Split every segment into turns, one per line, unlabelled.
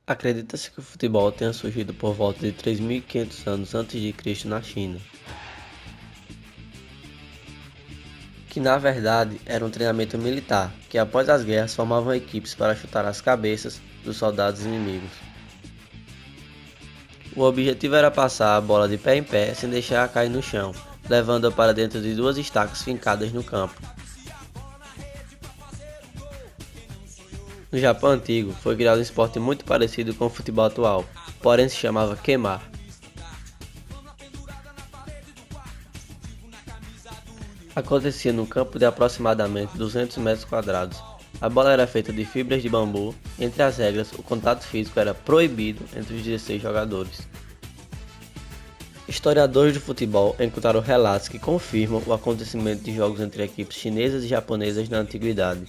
Acredita-se que o futebol tenha surgido por volta de 3.500 anos antes de Cristo na China, que na verdade era um treinamento militar, que após as guerras formavam equipes para chutar as cabeças dos soldados inimigos. O objetivo era passar a bola de pé em pé sem deixar-a cair no chão, levando-a para dentro de duas estacas fincadas no campo. No Japão antigo, foi criado um esporte muito parecido com o futebol atual, porém se chamava Kemar. Acontecia num campo de aproximadamente 200 metros quadrados. A bola era feita de fibras de bambu. Entre as regras, o contato físico era proibido entre os 16 jogadores. Historiadores do futebol encontraram relatos que confirmam o acontecimento de jogos entre equipes chinesas e japonesas na antiguidade.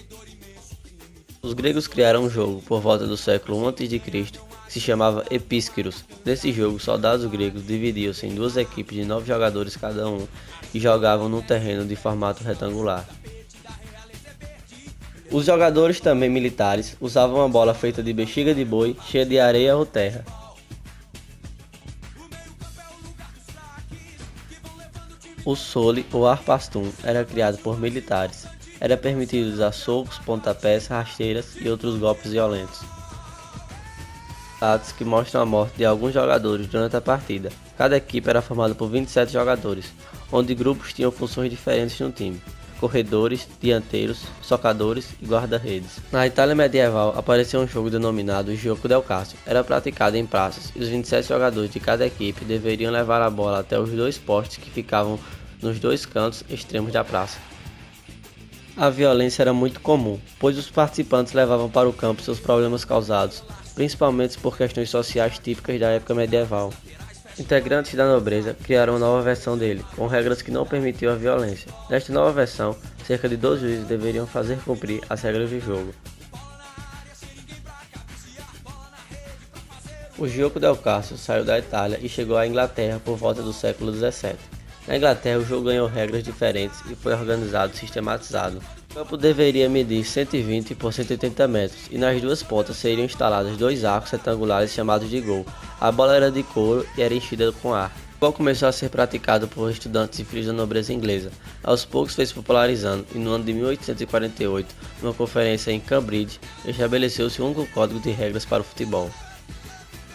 Os gregos criaram um jogo por volta do século I a.C. que se chamava Epísqueros. Nesse jogo, soldados gregos dividiam-se em duas equipes de 9 jogadores cada um e jogavam num terreno de formato retangular. Os jogadores, também militares, usavam uma bola feita de bexiga de boi cheia de areia ou terra. O sole ou arpastum era criado por militares. Era permitido usar socos, pontapés, rasteiras e outros golpes violentos. Dados que mostram a morte de alguns jogadores durante a partida. Cada equipe era formada por 27 jogadores, onde grupos tinham funções diferentes no time: corredores, dianteiros, socadores e guarda-redes. Na Itália medieval apareceu um jogo denominado Gioco del Calcio. Era praticado em praças e os 27 jogadores de cada equipe deveriam levar a bola até os dois postes que ficavam nos dois cantos extremos da praça. A violência era muito comum, pois os participantes levavam para o campo seus problemas causados, principalmente por questões sociais típicas da época medieval. Integrantes da nobreza criaram uma nova versão dele, com regras que não permitiam a violência. Nesta nova versão, cerca de 12 juízes deveriam fazer cumprir as regras do jogo. O Gioco del Calcio saiu da Itália e chegou à Inglaterra por volta do século XVII. Na Inglaterra, o jogo ganhou regras diferentes e foi organizado e sistematizado. O campo deveria medir 120 por 180 metros e nas duas pontas seriam instalados dois arcos retangulares chamados de gol. A bola era de couro e era enchida com ar. O futebol começou a ser praticado por estudantes e filhos da nobreza inglesa. Aos poucos foi se popularizando e no ano de 1848, numa conferência em Cambridge, estabeleceu-se um único código de regras para o futebol.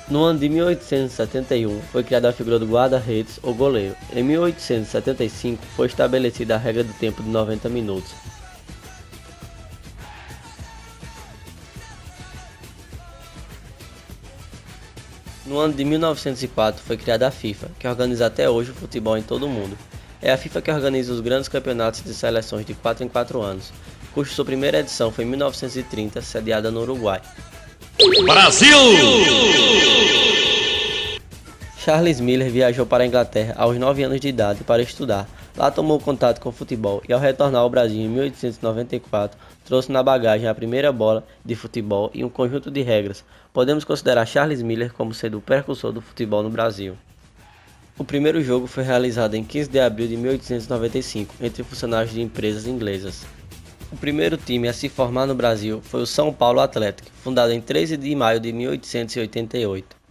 No ano de 1871, foi criada a figura do guarda-redes ou goleiro. Em 1875, foi estabelecida a regra do tempo de 90 minutos. No ano de 1904, foi criada a FIFA, que organiza até hoje o futebol em todo o mundo. É a FIFA que organiza os grandes campeonatos de seleções de 4 em 4 anos, cuja sua primeira edição foi em 1930, sediada no Uruguai.
Brasil!
Charles Miller viajou para a Inglaterra aos 9 anos de idade para estudar. Lá tomou contato com o futebol e ao retornar ao Brasil em 1894, trouxe na bagagem a primeira bola de futebol e um conjunto de regras. Podemos considerar Charles Miller como sendo o precursor do futebol no Brasil. O primeiro jogo foi realizado em 15 de abril de 1895 entre funcionários de empresas inglesas. O primeiro time a se formar no Brasil foi o São Paulo Atlético, fundado em 13 de maio de 1888.